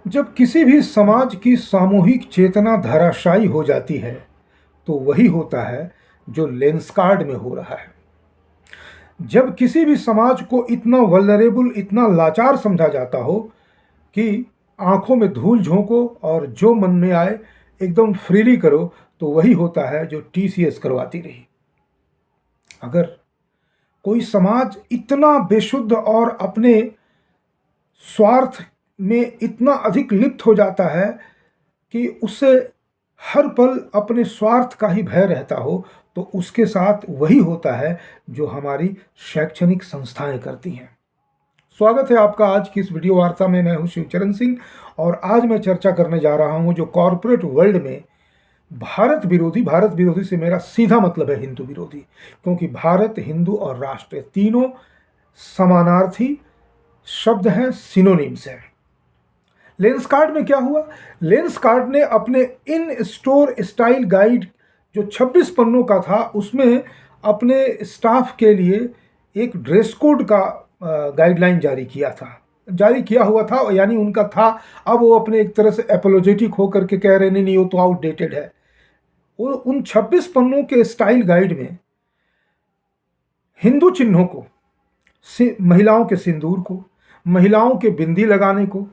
जब किसी भी समाज की सामूहिक चेतना धराशायी हो जाती है तो वही होता है जो लेंसकार्ड में हो रहा है। जब किसी भी समाज को इतना वल्नरेबल, इतना लाचार समझा जाता हो कि आंखों में धूल झोंको और जो मन में आए एकदम फ्रीली करो, तो वही होता है जो टीसीएस करवाती रही। अगर कोई समाज इतना बेशुद्ध और अपने स्वार्थ में इतना अधिक लिप्त हो जाता है कि उससे हर पल अपने स्वार्थ का ही भय रहता हो, तो उसके साथ वही होता है जो हमारी शैक्षणिक संस्थाएं करती हैं। स्वागत है आपका आज की इस वीडियो वार्ता में। मैं हूं शिवचरण सिंह और आज मैं चर्चा करने जा रहा हूं जो कॉरपोरेट वर्ल्ड में भारत विरोधी से मेरा सीधा मतलब है हिंदू विरोधी, क्योंकि भारत, हिंदू और राष्ट्र तीनों समानार्थी शब्द हैं, सिनोनिम्स हैं। लेंसकार्ट में क्या हुआ? लेंसकार्ट ने अपने इन स्टोर स्टाइल गाइड जो 26 पन्नों का था उसमें अपने स्टाफ के लिए एक ड्रेस कोड का गाइडलाइन जारी किया हुआ था, यानी उनका था। अब वो अपने एक तरह से एपोलोजेटिक होकर के कह रहे नहीं नहीं, वो तो आउटडेटेड है। वो उन 26 पन्नों के स्टाइल गाइड में हिंदू चिन्हों को, महिलाओं के सिंदूर को, महिलाओं के बिंदी लगाने को,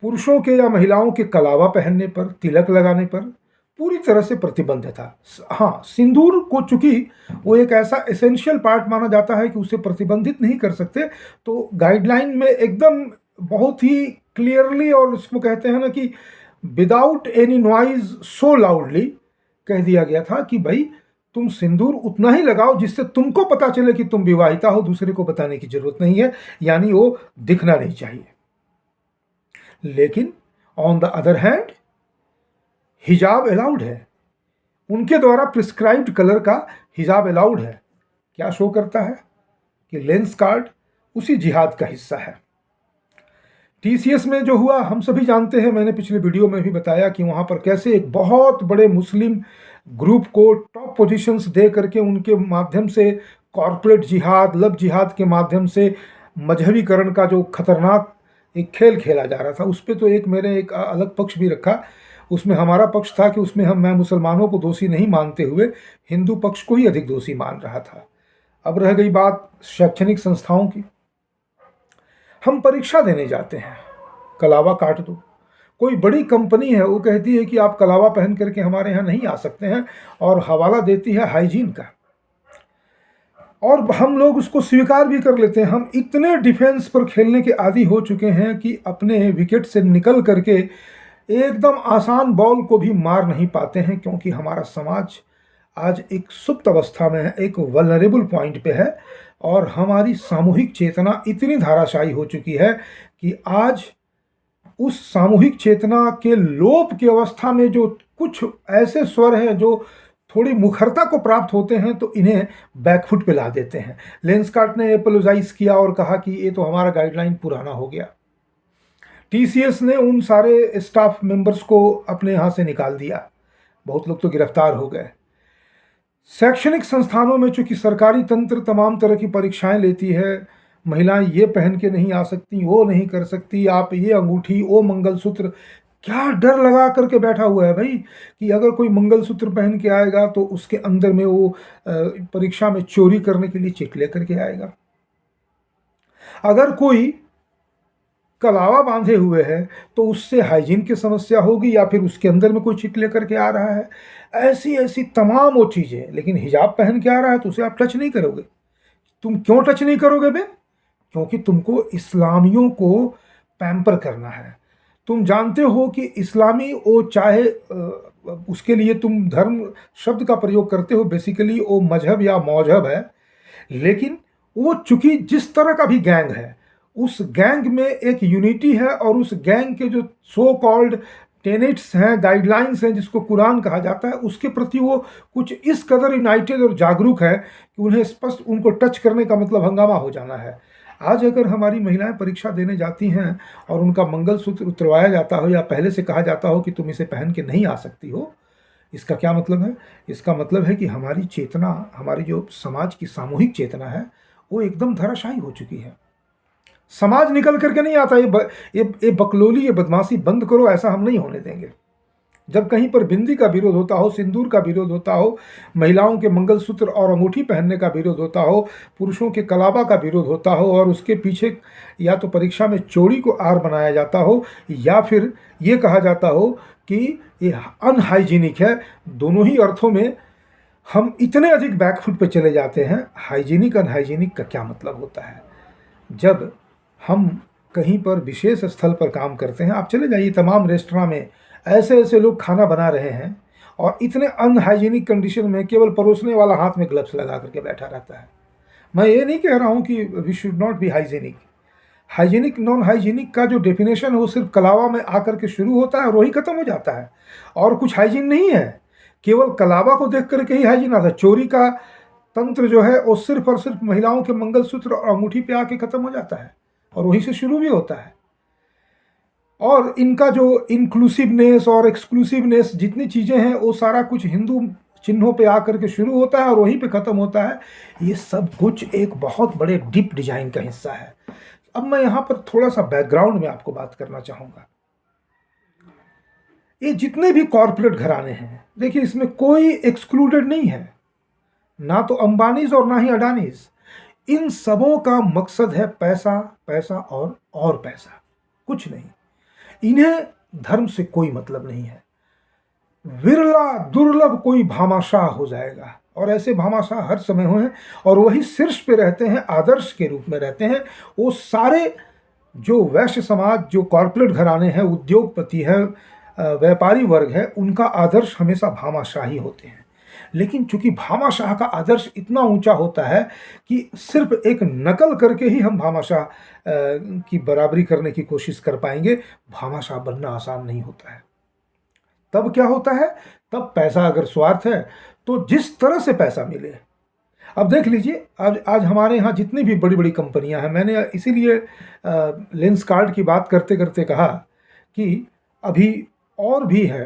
पुरुषों के या महिलाओं के कलावा पहनने पर, तिलक लगाने पर पूरी तरह से प्रतिबंध था। हाँ, सिंदूर को चूंकि वो एक ऐसा एसेंशियल पार्ट माना जाता है कि उसे प्रतिबंधित नहीं कर सकते, तो गाइडलाइन में एकदम बहुत ही क्लियरली, और उसको कहते हैं ना कि विदाउट एनी नॉइज सो लाउडली कह दिया गया था कि भाई तुम सिंदूर उतना ही लगाओ जिससे तुमको पता चले कि तुम विवाहिता हो, दूसरे को बताने की जरूरत नहीं है, यानी वो दिखना नहीं चाहिए। लेकिन ऑन द अदर हैंड हिजाब अलाउड है, उनके द्वारा प्रिस्क्राइब्ड कलर का हिजाब अलाउड है। क्या शो करता है कि लेंस कार्ड उसी जिहाद का हिस्सा है। टीसीएस में जो हुआ हम सभी जानते हैं, मैंने पिछले वीडियो में भी बताया कि वहां पर कैसे एक बहुत बड़े मुस्लिम ग्रुप को टॉप पोजीशंस दे करके उनके माध्यम से कॉरपोरेट जिहाद, लव जिहाद के माध्यम से मजहबीकरण का जो खतरनाक एक खेल खेला जा रहा था, उस पर तो मैंने एक अलग पक्ष भी रखा। उसमें हमारा पक्ष था कि उसमें मैं मुसलमानों को दोषी नहीं मानते हुए हिंदू पक्ष को ही अधिक दोषी मान रहा था। अब रह गई बात शैक्षणिक संस्थाओं की। हम परीक्षा देने जाते हैं, कलावा काट दो। कोई बड़ी कंपनी है, वो कहती है कि आप कलावा पहन करके हमारे यहाँ नहीं आ सकते हैं, और हवाला देती है हाइजीन का, और हम लोग उसको स्वीकार भी कर लेते हैं। हम इतने डिफेंस पर खेलने के आदी हो चुके हैं कि अपने विकेट से निकल करके एकदम आसान बॉल को भी मार नहीं पाते हैं, क्योंकि हमारा समाज आज एक सुप्त अवस्था में है, एक वल्नरेबल पॉइंट पे है, और हमारी सामूहिक चेतना इतनी धाराशायी हो चुकी है कि आज उस सामूहिक चेतना के लोप की अवस्था में जो कुछ ऐसे स्वर हैं जो थोड़ी मुखरता को प्राप्त होते हैं, तो इन्हें बैकफुट पे ला देते हैं। लेंसकार्ट ने एपोलोजाइज किया और कहा कि ये तो हमारा गाइडलाइन पुराना हो गया। टीसीएस ने उन सारे स्टाफ मेंबर्स को अपने यहाँ से निकाल दिया, बहुत लोग तो गिरफ्तार हो गए। शैक्षणिक संस्थानों में चूंकि सरकारी तंत्र तमाम तरह की परीक्षाएं लेती है, महिलाएं ये पहन के नहीं आ सकती, वो नहीं कर सकती, आप ये अंगूठी, वो मंगलसूत्र, क्या डर लगा करके बैठा हुआ है भाई कि अगर कोई मंगलसूत्र पहन के आएगा तो उसके अंदर में वो परीक्षा में चोरी करने के लिए चिट लेकर के आएगा। अगर कोई कलावा बांधे हुए है तो उससे हाइजीन की समस्या होगी, या फिर उसके अंदर में कोई चिट लेकर के आ रहा है। ऐसी ऐसी तमाम वो चीजें। लेकिन हिजाब पहन के आ रहा है तो उसे आप टच नहीं करोगे। तुम क्यों टच नहीं करोगे बे? क्योंकि तुमको इस्लामियों को पैम्पर करना है। तुम जानते हो कि इस्लामी, वो चाहे उसके लिए तुम धर्म शब्द का प्रयोग करते हो, बेसिकली वो मजहब या मौजहब है, लेकिन वो चूंकि जिस तरह का भी गैंग है, उस गैंग में एक यूनिटी है, और उस गैंग के जो सो कॉल्ड टेनेट्स हैं, गाइडलाइंस हैं, जिसको कुरान कहा जाता है, उसके प्रति वो कुछ इस कदर यूनाइटेड और जागरूक है कि उन्हें स्पष्ट उनको टच करने का मतलब हंगामा हो जाना है। आज अगर हमारी महिलाएं परीक्षा देने जाती हैं और उनका मंगलसूत्र उतरवाया जाता हो, या पहले से कहा जाता हो कि तुम इसे पहन के नहीं आ सकती हो, इसका क्या मतलब है? इसका मतलब है कि हमारी चेतना, हमारी जो समाज की सामूहिक चेतना है, वो एकदम धराशायी हो चुकी है। समाज निकल करके नहीं आता, ये बकलोली, ये बदमाशी बंद करो, ऐसा हम नहीं होने देंगे। जब कहीं पर बिंदी का विरोध होता हो, सिंदूर का विरोध होता हो, महिलाओं के मंगलसूत्र और अंगूठी पहनने का विरोध होता हो, पुरुषों के कलाबा का विरोध होता हो, और उसके पीछे या तो परीक्षा में चोरी को आर बनाया जाता हो, या फिर ये कहा जाता हो कि ये अनहाइजीनिक है, दोनों ही अर्थों में हम इतने अधिक बैकफुट पे चले जाते हैं। हाइजीनिक अनहाइजीनिक का क्या मतलब होता है? जब हम कहीं पर विशेष स्थल पर काम करते हैं, आप चले जाइए तमाम रेस्टोरेंट में, ऐसे ऐसे लोग खाना बना रहे हैं और इतने अनहाइजीनिक कंडीशन में केवल परोसने वाला हाथ में ग्लव्स लगा करके बैठा रहता है। मैं ये नहीं कह रहा हूँ कि we should not be hygienic. Hygienic non hygienic का जो डेफिनेशन है वो सिर्फ कलावा में आकर के शुरू होता है और वही खत्म हो जाता है, और कुछ हाइजीन नहीं है। केवल कलावा को देख करके ही हाइजीन आता है। चोरी का तंत्र जो है वो सिर्फ और सिर्फ महिलाओं के मंगलसूत्र और अंगूठी पे आके खत्म हो जाता है, और वहीं से शुरू भी होता है। और इनका जो इंक्लूसिवनेस और एक्सक्लूसिवनेस जितनी चीज़ें हैं वो सारा कुछ हिंदू चिन्हों पे आकर के शुरू होता है और वहीं पे ख़त्म होता है। ये सब कुछ एक बहुत बड़े डीप डिजाइन का हिस्सा है। अब मैं यहाँ पर थोड़ा सा बैकग्राउंड में आपको बात करना चाहूँगा। ये जितने भी कॉरपोरेट घराने हैं, देखिए इसमें कोई एक्सक्लूडेड नहीं है, ना तो अंबानीज और ना ही अडानीज। इन सबों का मकसद है पैसा, पैसा और पैसा, कुछ नहीं। इन्हें धर्म से कोई मतलब नहीं है। विरला दुर्लभ कोई भामाशाह हो जाएगा, और ऐसे भामाशाह हर समय हुए हैं, और वही शीर्ष पे रहते हैं, आदर्श के रूप में रहते हैं। वो सारे जो वैश्य समाज, जो कॉरपोरेट घराने हैं, उद्योगपति हैं, व्यापारी वर्ग है, उनका आदर्श हमेशा भामाशाही होते हैं। लेकिन चूंकि भामाशाह का आदर्श इतना ऊंचा होता है कि सिर्फ एक नकल करके ही हम भामाशाह की बराबरी करने की कोशिश कर पाएंगे। भामाशाह बनना आसान नहीं होता है। तब क्या होता है? तब पैसा अगर स्वार्थ है तो जिस तरह से पैसा मिले। अब देख लीजिए, आज आज हमारे यहाँ जितनी भी बड़ी बड़ी कंपनियां हैं, मैंने इसीलिए लेंस कार्ड की बात करते करते कहा कि अभी और भी है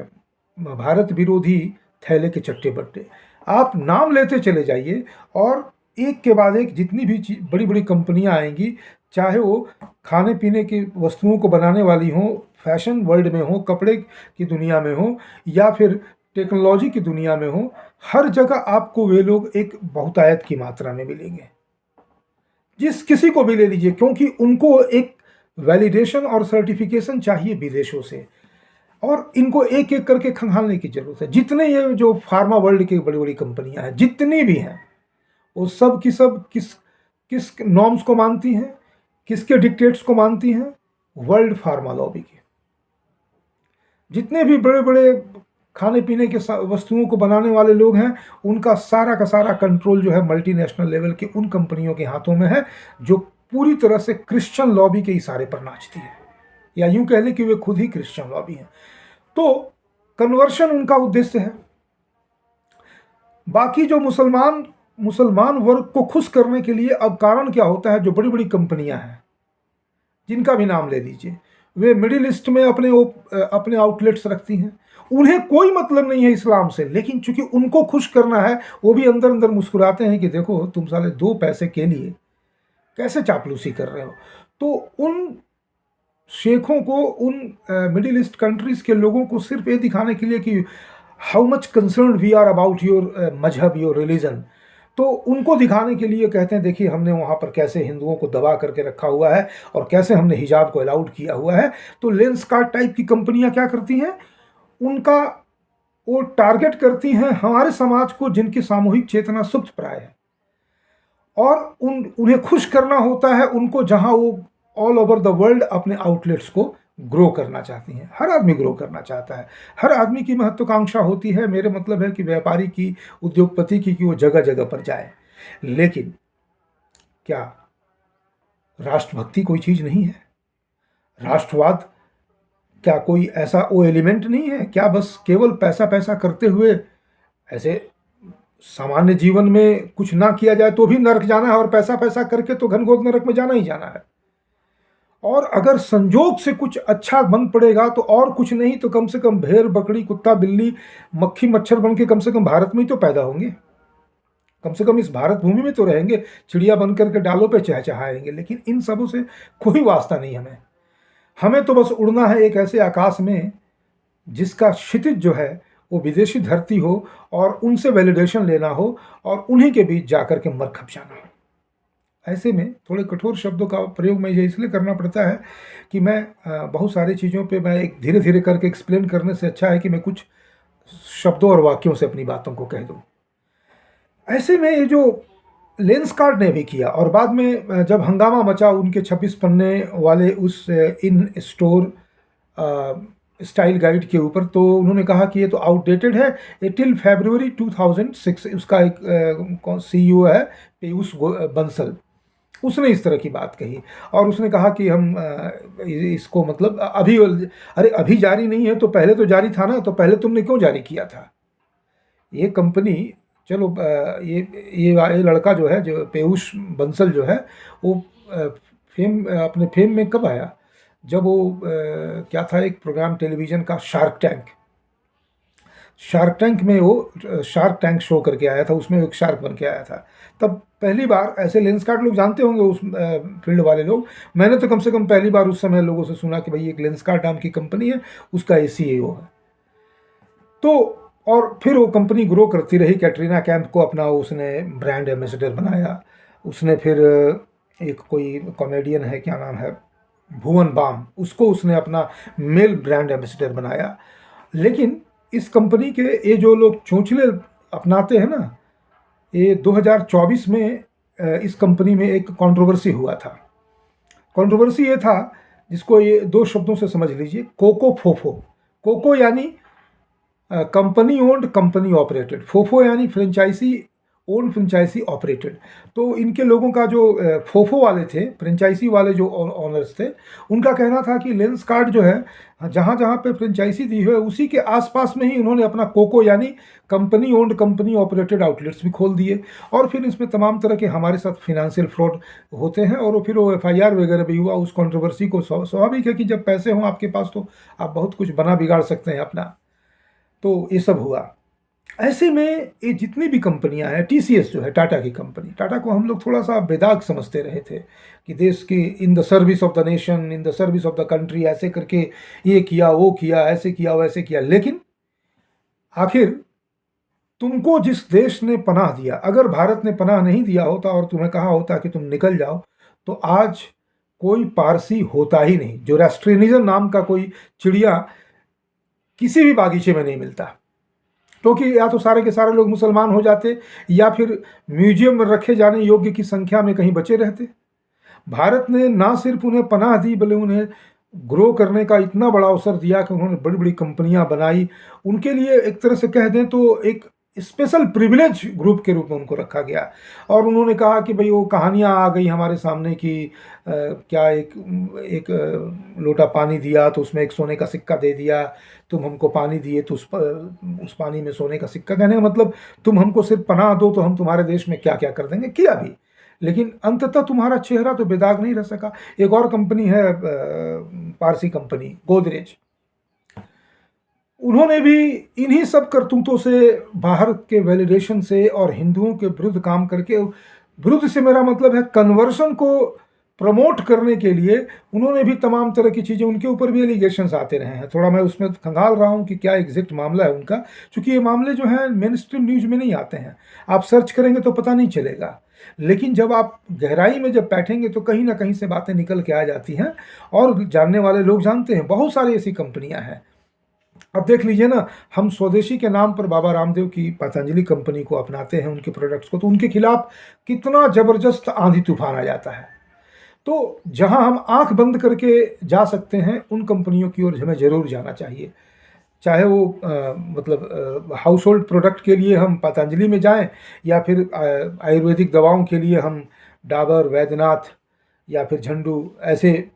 भारत विरोधी थैले के चट्टे बट्टे। आप नाम लेते चले जाइए और एक के बाद एक जितनी भी बड़ी बड़ी कंपनियां आएंगी, चाहे वो खाने पीने की वस्तुओं को बनाने वाली हों, फैशन वर्ल्ड में हो, कपड़े की दुनिया में हो, या फिर टेक्नोलॉजी की दुनिया में हो, हर जगह आपको वे लोग एक बहुतायत की मात्रा में मिलेंगे। जिस किसी को भी ले लीजिए, क्योंकि उनको एक वैलिडेशन और सर्टिफिकेशन चाहिए विदेशों से, और इनको एक एक करके खंगालने की जरूरत है। जितने ये जो फार्मा वर्ल्ड की बड़ी बड़ी कंपनियां हैं, जितनी भी हैं, वो सब की सब किस किस नॉर्म्स को मानती हैं, किसके डिक्टेट्स को मानती हैं? वर्ल्ड फार्मा लॉबी के। जितने भी बड़े बड़े खाने पीने के वस्तुओं को बनाने वाले लोग हैं, उनका सारा का सारा कंट्रोल जो है मल्टीनेशनल लेवल के उन कंपनियों के हाथों में है, जो पूरी तरह से क्रिश्चियन लॉबी के इशारे पर नाचती है, या यूं कह लें कि वे खुद ही क्रिश्चियन लॉबी हैं। तो कन्वर्शन उनका उद्देश्य है। बाकी जो मुसलमान वर्ग को खुश करने के लिए अब कारण क्या होता है? जो बड़ी बड़ी कंपनियां हैं, जिनका भी नाम ले लीजिए, वे मिडिल ईस्ट में अपने आउटलेट्स रखती हैं। उन्हें कोई मतलब नहीं है इस्लाम से, लेकिन चूंकि उनको खुश करना है, वो भी अंदर अंदर मुस्कुराते हैं कि देखो तुम साले दो पैसे के लिए कैसे चापलूसी कर रहे हो। तो उन शेखों को, उन मिडिल ईस्ट कंट्रीज के लोगों को सिर्फ ये दिखाने के लिए कि how much concern we are about your मजहब, योर रिलीजन, तो उनको दिखाने के लिए कहते हैं देखिए हमने वहाँ पर कैसे हिंदुओं को दबा करके रखा हुआ है और कैसे हमने हिजाब को अलाउड किया हुआ है। तो लेंस कार्ड टाइप की कंपनियां क्या करती हैं? उनका वो टारगेट करती हैं हमारे समाज को, जिनकी सामूहिक चेतना सुप्त प्राय है, और उन्हें खुश करना होता है उनको, जहां वो ऑल ओवर द वर्ल्ड अपने आउटलेट्स को ग्रो करना चाहती हैं। हर आदमी ग्रो करना चाहता है, हर आदमी की महत्वाकांक्षा होती है, मेरे मतलब है कि व्यापारी की, उद्योगपति की, कि वो जगह जगह पर जाए। लेकिन क्या राष्ट्रभक्ति कोई चीज नहीं है? राष्ट्रवाद क्या कोई ऐसा वो एलिमेंट नहीं है? क्या बस केवल पैसा पैसा करते हुए ऐसे सामान्य जीवन में कुछ ना किया जाए तो भी नरक जाना है, और पैसा पैसा करके तो घनघोर नरक में जाना ही जाना है? और अगर संजोग से कुछ अच्छा बन पड़ेगा तो और कुछ नहीं तो कम से कम भेड़ बकरी कुत्ता बिल्ली मक्खी मच्छर बन के कम से कम भारत में ही तो पैदा होंगे, कम से कम इस भारत भूमि में तो रहेंगे, चिड़िया बन करके डालों पे चहचहाएंगे, लेकिन इन सबों से कोई वास्ता नहीं हमें। हमें तो बस उड़ना है एक ऐसे आकाश में जिसका क्षितिज जो है वो विदेशी धरती हो, और उनसे वैलिडेशन लेना हो, और उन्हीं के बीच जाकर के मर खप जाना हो। ऐसे में थोड़े कठोर शब्दों का प्रयोग मुझे इसलिए करना पड़ता है कि मैं बहुत सारी चीज़ों पे मैं एक धीरे धीरे करके एक्सप्लेन करने से अच्छा है कि मैं कुछ शब्दों और वाक्यों से अपनी बातों को कह दूं। ऐसे में ये जो लेंसकार्ट ने भी किया, और बाद में जब हंगामा मचा उनके 26 पन्ने वाले उस इन स्टोर स्टाइल गाइड के ऊपर, तो उन्होंने कहा कि ये तो आउटडेटेड है। ये टिल फरवरी 2006 उसका एक सीईओ है पीयूष बंसल, उसने इस तरह की बात कही। और उसने कहा कि हम इसको मतलब अभी, अरे अभी जारी नहीं है तो पहले तो जारी था ना, तो पहले तुमने क्यों जारी किया था? ये कंपनी, चलो ये लड़का जो है, जो पीयूष बंसल जो है, वो अपने फेम में कब आया? जब वो क्या था, एक प्रोग्राम टेलीविजन का शार्क टैंक में वो शार्क टैंक शो करके आया था, उसमें एक शार्क बन के आया था। तब पहली बार ऐसे लेंसकार्ट लोग जानते होंगे उस फील्ड वाले लोग, मैंने तो कम से कम पहली बार उस समय लोगों से सुना कि भाई एक लेंसकार्ट नाम की कंपनी है, उसका ये सीईओ है। तो और फिर वो कंपनी ग्रो करती रही। कैटरीना कैफ को अपना उसने ब्रांड एम्बेसडर बनाया। उसने फिर एक कोई कॉमेडियन है, क्या नाम है, भुवन बाम, उसको उसने अपना मेल ब्रांड एम्बेसडर बनाया। लेकिन इस कंपनी के ये जो लोग चोंचले अपनाते हैं ना, ये 2024 में इस कंपनी में एक कंट्रोवर्सी हुआ था। कंट्रोवर्सी ये था, जिसको ये दो शब्दों से समझ लीजिए, कोको फोफो। कोको यानी कंपनी ओन्ड कंपनी ऑपरेटेड, फोफो यानी फ्रेंचाइजी ओन फ्रेंचाइजी ऑपरेटेड। तो इनके लोगों का जो फोफो वाले थे, फ्रेंचाइजी वाले जो ऑनर्स थे, उनका कहना था कि लेंसकार्ट जो है जहाँ जहाँ पे फ्रेंचाइजी दी है उसी के आसपास में ही उन्होंने अपना कोको यानी company owned company operated outlets भी खोल दिए। और फिर इसमें तमाम तरह के हमारे साथ फिनेंशियल फ्रॉड होते हैं, और फिर वो एफआईआर वगैरह भी हुआ। उस कंट्रोवर्सी को स्वाभाविक है कि जब पैसे हों आपके पास तो आप बहुत कुछ बना बिगाड़ सकते हैं अपना। तो ये सब हुआ। ऐसे में ये जितनी भी कंपनियां हैं, टीसीएस जो है टाटा की कंपनी, टाटा को हम लोग थोड़ा सा बेदाग समझते रहे थे कि देश की in the service of the nation, in the service of the country, ऐसे करके ये किया वो किया, ऐसे किया वैसे किया। लेकिन आखिर तुमको जिस देश ने पनाह दिया, अगर भारत ने पनाह नहीं दिया होता और तुम्हें कहा होता कि तुम निकल जाओ, तो आज कोई पारसी होता ही नहीं। जो राष्ट्रीयनिज्म नाम का कोई चिड़िया किसी भी बागीचे में नहीं मिलता, क्योंकि या तो सारे के सारे लोग मुसलमान हो जाते, या फिर म्यूजियम में रखे जाने योग्य की संख्या में कहीं बचे रहते। भारत ने ना सिर्फ उन्हें पनाह दी, बल्कि उन्हें ग्रो करने का इतना बड़ा अवसर दिया कि उन्होंने बड़ी बड़ी कंपनियां बनाई। उनके लिए एक तरह से कह दें तो एक स्पेशल प्रिविलेज ग्रुप के रूप में उनको रखा गया। और उन्होंने कहा कि भाई वो कहानियां आ गई हमारे सामने कि क्या एक एक लोटा पानी दिया तो उसमें एक सोने का सिक्का दे दिया, तुम हमको पानी दिए तो उस पानी में सोने का सिक्का। कहने का मतलब तुम हमको सिर्फ पनाह दो तो हम तुम्हारे देश में क्या क्या कर देंगे। किया भी, लेकिन अंततः तुम्हारा चेहरा तो बेदाग नहीं रह सका। एक और कंपनी है पारसी कंपनी गोदरेज, उन्होंने भी इन्हीं सब करतूतों से, भारत के वैलिडेशन से और हिंदुओं के विरुद्ध काम करके, विरुद्ध से मेरा मतलब है कन्वर्शन को प्रमोट करने के लिए, उन्होंने भी तमाम तरह की चीज़ें, उनके ऊपर भी एलिगेशंस आते रहे हैं। थोड़ा मैं उसमें खंगाल रहा हूँ कि क्या एग्जैक्ट मामला है उनका, क्योंकि ये मामले जो हैं मेन स्ट्रीम न्यूज में नहीं आते हैं। आप सर्च करेंगे तो पता नहीं चलेगा, लेकिन जब आप गहराई में जब बैठेंगे तो कहीं ना कहीं से बातें निकल के आ जाती हैं, और जानने वाले लोग जानते हैं। बहुत सारी ऐसी कंपनियां हैं। अब देख लीजिए ना, हम स्वदेशी के नाम पर बाबा रामदेव की पतंजलि कंपनी को अपनाते हैं, उनके प्रोडक्ट्स को, तो उनके खिलाफ कितना जबरदस्त आंधी तूफान आ जाता है। तो जहां हम आंख बंद करके जा सकते हैं, उन कंपनियों की ओर हमें जरूर जाना चाहिए। चाहे वो मतलब हाउस होल्ड प्रोडक्ट के लिए हम पतंजलि में जाएं, या फिर आयुर्वेदिक दवाओं के लिए हम डाबर, वैद्यनाथ, या फिर झंडू, ऐसे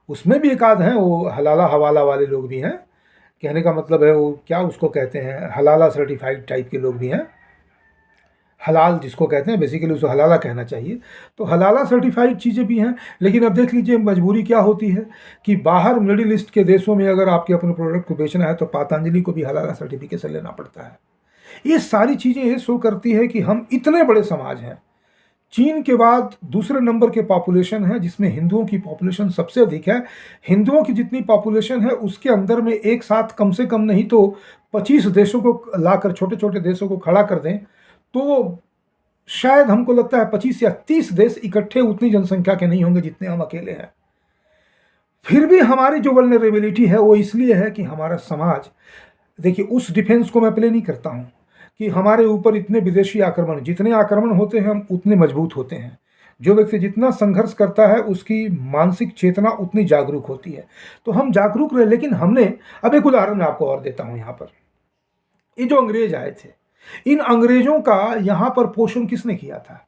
उसमें भी एक आध हैं वो हलाला हवाला वाले लोग भी हैं। कहने का मतलब है वो क्या उसको कहते हैं, हलाला सर्टिफाइड टाइप के लोग भी हैं। हलाल जिसको कहते हैं, बेसिकली उसको हलाला कहना चाहिए। तो हलाला सर्टिफाइड चीज़ें भी हैं। लेकिन अब देख लीजिए मजबूरी क्या होती है कि बाहर मिडिल ईस्ट के देशों में अगर आपके अपने प्रोडक्ट को बेचना है तो पतंजलि को भी हलाला सर्टिफिकेशन लेना पड़ता है। ये सारी चीज़ें ये शो करती है कि हम इतने बड़े समाज हैं। चीन के बाद दूसरे नंबर के पॉपुलेशन है, जिसमें हिंदुओं की पॉपुलेशन सबसे अधिक है। हिंदुओं की जितनी पॉपुलेशन है उसके अंदर में एक साथ कम से कम नहीं तो 25 देशों को लाकर, छोटे छोटे देशों को खड़ा कर दें तो शायद हमको लगता है 25 या 30 देश इकट्ठे उतनी जनसंख्या के नहीं होंगे जितने हम अकेले हैं। फिर भी हमारी जो वल्नरेबिलिटी है वो इसलिए है कि हमारा समाज, देखिए उस डिफेंस को मैं प्ले नहीं करता हूं कि हमारे ऊपर इतने विदेशी आक्रमण, जितने आक्रमण होते हैं हम उतने मजबूत होते हैं। जो व्यक्ति जितना संघर्ष करता है उसकी मानसिक चेतना उतनी जागरूक होती है। तो हम जागरूक रहे, लेकिन हमने, अब एक उदाहरण मैं आपको और देता हूं यहाँ पर। ये जो अंग्रेज आए थे, इन अंग्रेजों का यहाँ पर पोषण किसने किया था?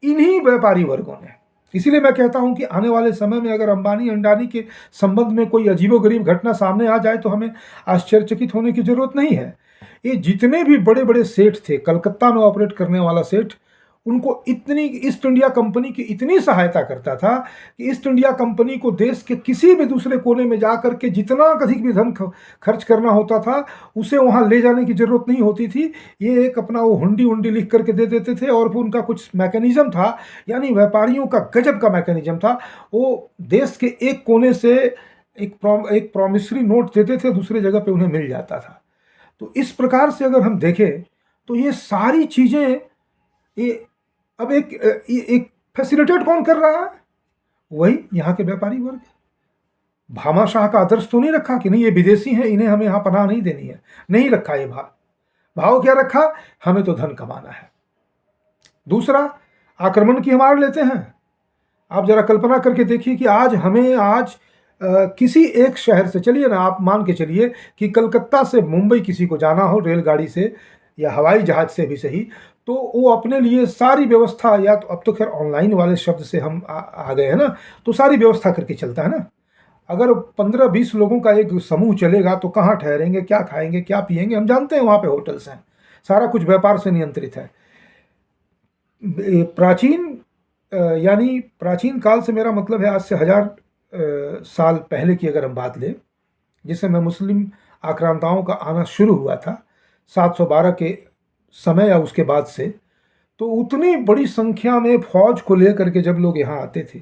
इन्हीं व्यापारी वर्गों ने। इसीलिए मैं कहता हूं कि आने वाले समय में अगर अंबानी अंडानी के संबंध में कोई अजीबोगरीब घटना सामने आ जाए तो हमें आश्चर्यचकित होने की जरूरत नहीं है। ये जितने भी बड़े बड़े सेठ थे, कलकत्ता में ऑपरेट करने वाला सेठ, उनको इतनी, ईस्ट इंडिया कंपनी की इतनी सहायता करता था कि ईस्ट इंडिया कंपनी को देश के किसी भी दूसरे कोने में जाकर के जितना अधिक भी धन खर्च करना होता था उसे वहां ले जाने की जरूरत नहीं होती थी। ये एक अपना वो हुंडी उंडी लिख करके दे देते थे, और फिर उनका कुछ मैकेनिज्म था, यानी व्यापारियों का गजब का मैकेनिज्म था। वो देश के एक कोने से एक प्रॉमिसरी नोट देते थे, दूसरी जगह पे उन्हें मिल जाता था। तो इस प्रकार से अगर हम देखें तो ये सारी चीजें, ये अब एक फैसिलिटेट कौन कर रहा है? वही यहाँ के व्यापारी वर्ग। भामाशाह का आदर्श तो नहीं रखा कि नहीं ये विदेशी हैं, इन्हें हमें यहाँ पनाह नहीं देनी है, नहीं रखा ये भाव क्या रखा? हमें तो धन कमाना है। दूसरा, आक्रमण की हम आड़ लेते हैं। आप जरा कल्पना करके देखिए कि आज किसी एक शहर से, चलिए ना आप मान के चलिए कि कलकत्ता से मुंबई किसी को जाना हो रेलगाड़ी से या हवाई जहाज से भी सही, तो वो अपने लिए सारी व्यवस्था, या तो अब तो खैर ऑनलाइन वाले शब्द से हम आ गए हैं ना, तो सारी व्यवस्था करके चलता है ना। अगर 15-20 लोगों का एक समूह चलेगा तो कहाँ ठहरेंगे, क्या खाएंगे, क्या पिएंगे, हम जानते हैं वहाँ पे होटल्स हैं, सारा कुछ व्यापार से नियंत्रित है। प्राचीन यानी प्राचीन काल से मेरा मतलब है आज से 1000 साल पहले की अगर हम बात लें, जिस समय मुस्लिम आक्रांताओं का आना शुरू हुआ था 712 के समय या उसके बाद से, तो उतनी बड़ी संख्या में फौज को लेकर के जब लोग यहाँ आते थे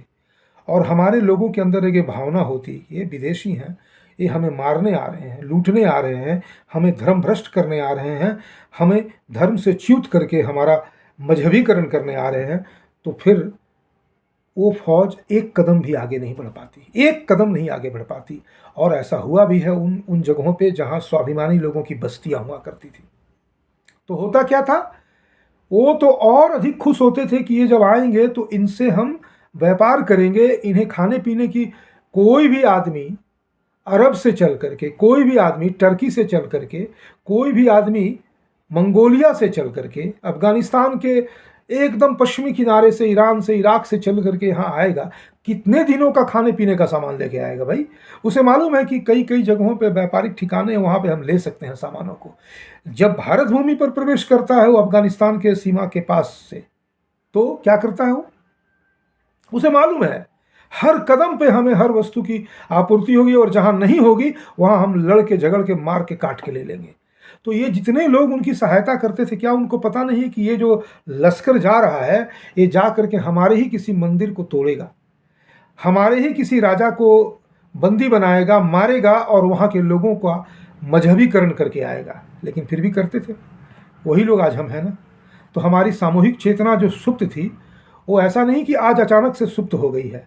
और हमारे लोगों के अंदर एक भावना होती कि ये विदेशी हैं, ये हमें मारने आ रहे हैं, लूटने आ रहे हैं, हमें धर्म भ्रष्ट करने आ रहे हैं, हमें धर्म से च्युत करके हमारा मजहबीकरण करने आ रहे हैं, तो फिर वो फौज एक कदम भी आगे नहीं बढ़ पाती, एक कदम नहीं आगे बढ़ पाती। और ऐसा हुआ भी है उन जगहों पे जहाँ स्वाभिमानी लोगों की बस्तियां हुआ करती थी। तो होता क्या था, वो तो और अधिक खुश होते थे कि ये जब आएंगे तो इनसे हम व्यापार करेंगे, इन्हें खाने पीने की, कोई भी आदमी अरब से चल करके, कोई भी आदमी टर्की से चल करके, कोई भी आदमी मंगोलिया से चल करके, अफगानिस्तान के एकदम पश्चिमी किनारे से, ईरान से, इराक से चल करके यहाँ आएगा, कितने दिनों का खाने पीने का सामान लेके आएगा भाई? उसे मालूम है कि कई कई जगहों पे व्यापारिक ठिकाने हैं, वहाँ पे हम ले सकते हैं सामानों को। जब भारत भूमि पर प्रवेश करता है वो अफगानिस्तान के सीमा के पास से, तो क्या करता है वो? उसे मालूम है हर कदम पे हमें हर वस्तु की आपूर्ति होगी, और जहां नहीं होगी वहां हम लड़ के, झगड़ के, मार के, काट के ले लेंगे। तो ये जितने लोग उनकी सहायता करते थे, क्या उनको पता नहीं कि ये जो लश्कर जा रहा है ये जा करके हमारे ही किसी मंदिर को तोड़ेगा, हमारे ही किसी राजा को बंदी बनाएगा, मारेगा, और वहाँ के लोगों का मजहबीकरण करके आएगा? लेकिन फिर भी करते थे। वही लोग आज हम हैं ना। तो हमारी सामूहिक चेतना जो सुप्त थी, वो ऐसा नहीं कि आज अचानक से सुप्त हो गई है।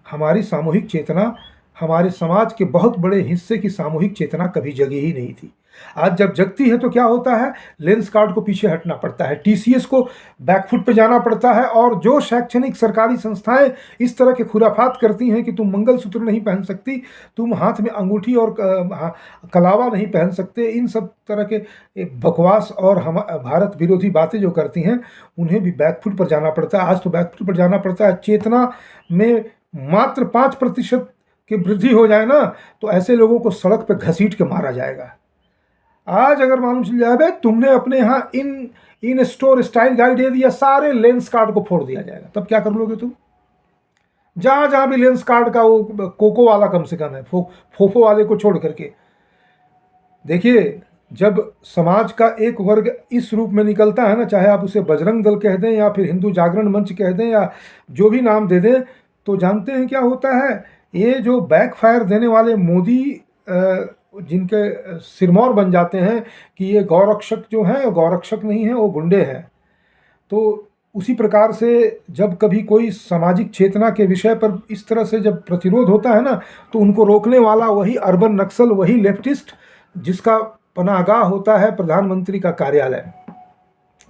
हमारी सामूहिक चेतना, हमारे समाज के बहुत बड़े हिस्से की सामूहिक चेतना कभी जगी ही नहीं थी। आज जब जगती है तो क्या होता है, लेंस कार्ड को पीछे हटना पड़ता है, टीसीएस को बैकफुट पे जाना पड़ता है, और जो शैक्षणिक सरकारी संस्थाएं इस तरह के खुराफात करती हैं कि तुम मंगलसूत्र नहीं पहन सकती, तुम हाथ में अंगूठी और कलावा नहीं पहन सकते, इन सब तरह के बकवास और हम भारत विरोधी बातें जो करती हैं, उन्हें भी बैकफुट पर जाना पड़ता है। आज तो बैकफुट पर जाना पड़ता है। चेतना में मात्र 5% की वृद्धि हो जाए ना, तो ऐसे लोगों को सड़क पर घसीट के मारा जाएगा। आज अगर मालूम चल जाए तुमने अपने यहाँ इन स्टोर स्टाइल गाइड दे दिया, सारे लेंस कार्ड को फोड़ दिया जाएगा, तब क्या कर लोगे तुम? जहां जहां भी लेंस कार्ड का वो कोको वाला कम से कम है, फोफो वाले को छोड़ करके। देखिए, जब समाज का एक वर्ग इस रूप में निकलता है ना, चाहे आप उसे बजरंग दल कह दें या फिर हिंदू जागरण मंच कह दें या जो भी नाम दे दें, तो जानते हैं क्या होता है? ये जो बैकफायर देने वाले मोदी जिनके सिरमौर बन जाते हैं कि ये गौरक्षक जो हैं, गौरक्षक नहीं है, वो गुंडे हैं। तो उसी प्रकार से जब कभी कोई सामाजिक चेतना के विषय पर इस तरह से जब प्रतिरोध होता है ना, तो उनको रोकने वाला वही अर्बन नक्सल, वही लेफ्टिस्ट, जिसका पनाहगाह होता है प्रधानमंत्री का कार्यालय।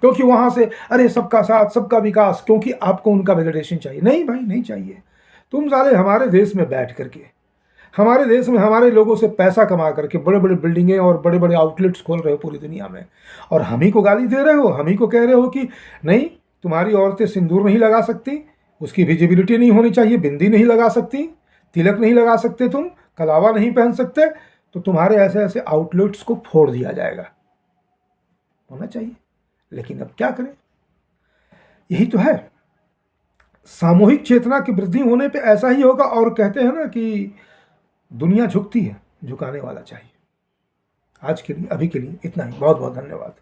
क्योंकि वहां से अरे सबका साथ सबका विकास, क्योंकि आपको उनका वैलिडेशन चाहिए। नहीं भाई, नहीं चाहिए। तुम साले हमारे देश में बैठ करके, हमारे देश में हमारे लोगों से पैसा कमा करके बड़े बड़े बिल्डिंगें और बड़े बड़े आउटलेट्स खोल रहे हो पूरी दुनिया में, और हम ही को गाली दे रहे हो, हम ही को कह रहे हो कि नहीं, तुम्हारी औरतें सिंदूर नहीं लगा सकती, उसकी विजिबिलिटी नहीं होनी चाहिए, बिंदी नहीं लगा सकती, तिलक नहीं लगा सकते, तुम कलावा नहीं पहन सकते, तो तुम्हारे ऐसे ऐसे आउटलेट्स को फोड़ दिया जाएगा। होना चाहिए, लेकिन अब क्या करें? यही तो है, सामूहिक चेतना की वृद्धि होने पे ऐसा ही होगा। और कहते हैं ना कि दुनिया झुकती है, झुकाने वाला चाहिए। आज के लिए, अभी के लिए इतना ही। बहुत बहुत धन्यवाद।